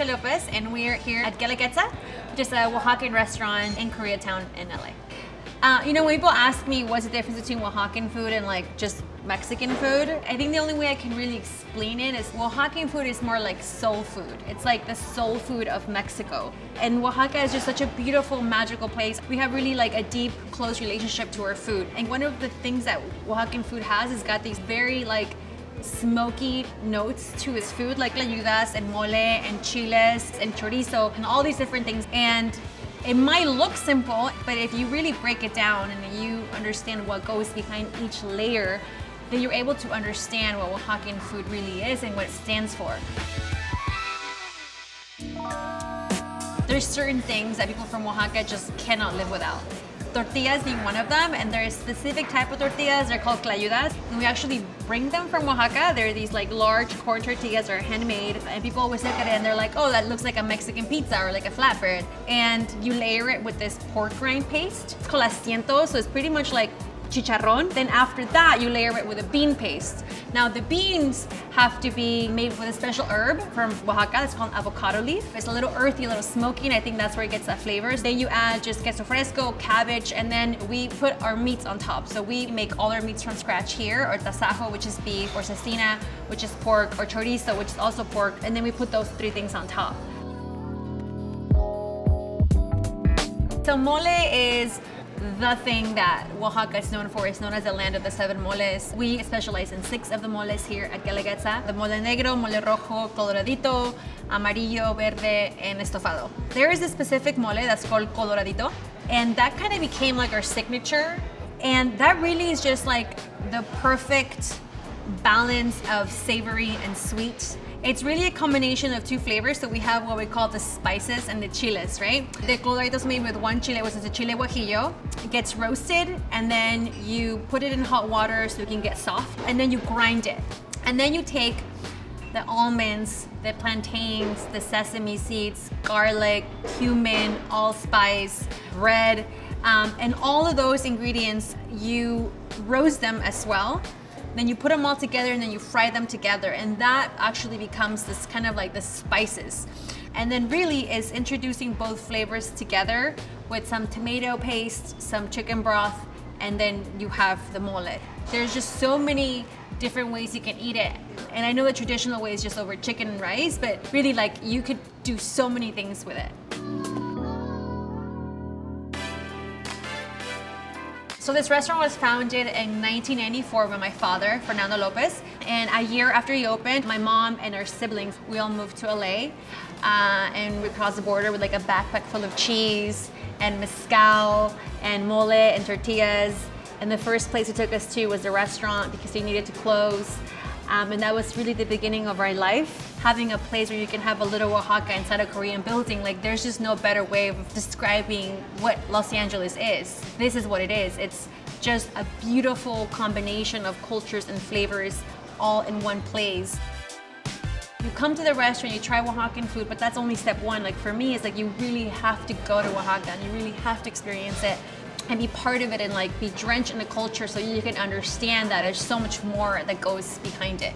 Bricia Lopez, and we're here at Guelaguetza, which is a Oaxacan restaurant in Koreatown in LA. When people ask me what's the difference between Oaxacan food and like just Mexican food, I think the only way I can really explain it is Oaxacan food is more like soul food. It's like the soul food of Mexico. And Oaxaca is just such a beautiful, magical place. We have really like a deep, close relationship to our food. And one of the things that Oaxacan food has is got these very like smoky notes to its food, like tlayudas and mole and chiles and chorizo and all these different things. And it might look simple, but if you really break it down and you understand what goes behind each layer, then you're able to understand what Oaxacan food really is and what it stands for. There's certain things that people from Oaxaca just cannot live without. Tortillas being one of them, and there's a specific type of tortillas, they're called tlayudas. And we actually bring them from Oaxaca. They're these like large corn tortillas that are handmade, and people always look at it and they're like, oh, that looks like a Mexican pizza or like a flatbread. And you layer it with this pork rind paste. It's called asiento, so it's pretty much like chicharrón. Then after that, you layer it with a bean paste. Now the beans have to be made with a special herb from Oaxaca. It's called avocado leaf. It's a little earthy, a little smoky, and I think that's where it gets that flavors. Then you add just queso fresco, cabbage, and then we put our meats on top. So we make all our meats from scratch here, or tasajo, which is beef, or cecina, which is pork, or chorizo, which is also pork, and then we put those three things on top. So mole is the thing that Oaxaca is known for. It's known as the land of the seven moles. We specialize in 6 of the moles here at Guelaguetza. The mole negro, mole rojo, coloradito, amarillo, verde, and estofado. There is a specific mole that's called coloradito, and that kind of became like our signature. And that really is just like the perfect balance of savory and sweet. It's really a combination of 2 flavors. So we have what we call the spices and the chiles, right? The coloradito is made with 1 chile, which is a chile guajillo. It gets roasted, and then you put it in hot water so it can get soft, and then you grind it. And then you take the almonds, the plantains, the sesame seeds, garlic, cumin, allspice, bread, and all of those ingredients, you roast them as well. Then you put them all together and then you fry them together, and that actually becomes this kind of like the spices. And then really is introducing both flavors together with some tomato paste, some chicken broth, and then you have the mole. There's just so many different ways you can eat it. And I know the traditional way is just over chicken and rice, but really like you could do so many things with it. So this restaurant was founded in 1994 by my father, Fernando Lopez. And a year after he opened, my mom and our siblings, we all moved to LA. And we crossed the border with like a backpack full of cheese and mezcal and mole and tortillas. And the first place he took us to was the restaurant because he needed to close. And that was really the beginning of our life. Having a place where you can have a little Oaxaca inside a Korean building, like there's just no better way of describing what Los Angeles is. This is what it is. It's just a beautiful combination of cultures and flavors all in one place. You come to the restaurant, you try Oaxacan food, but that's only step 1. Like for me, it's like you really have to go to Oaxaca and you really have to experience it and be part of it and like be drenched in the culture so you can understand that there's so much more that goes behind it.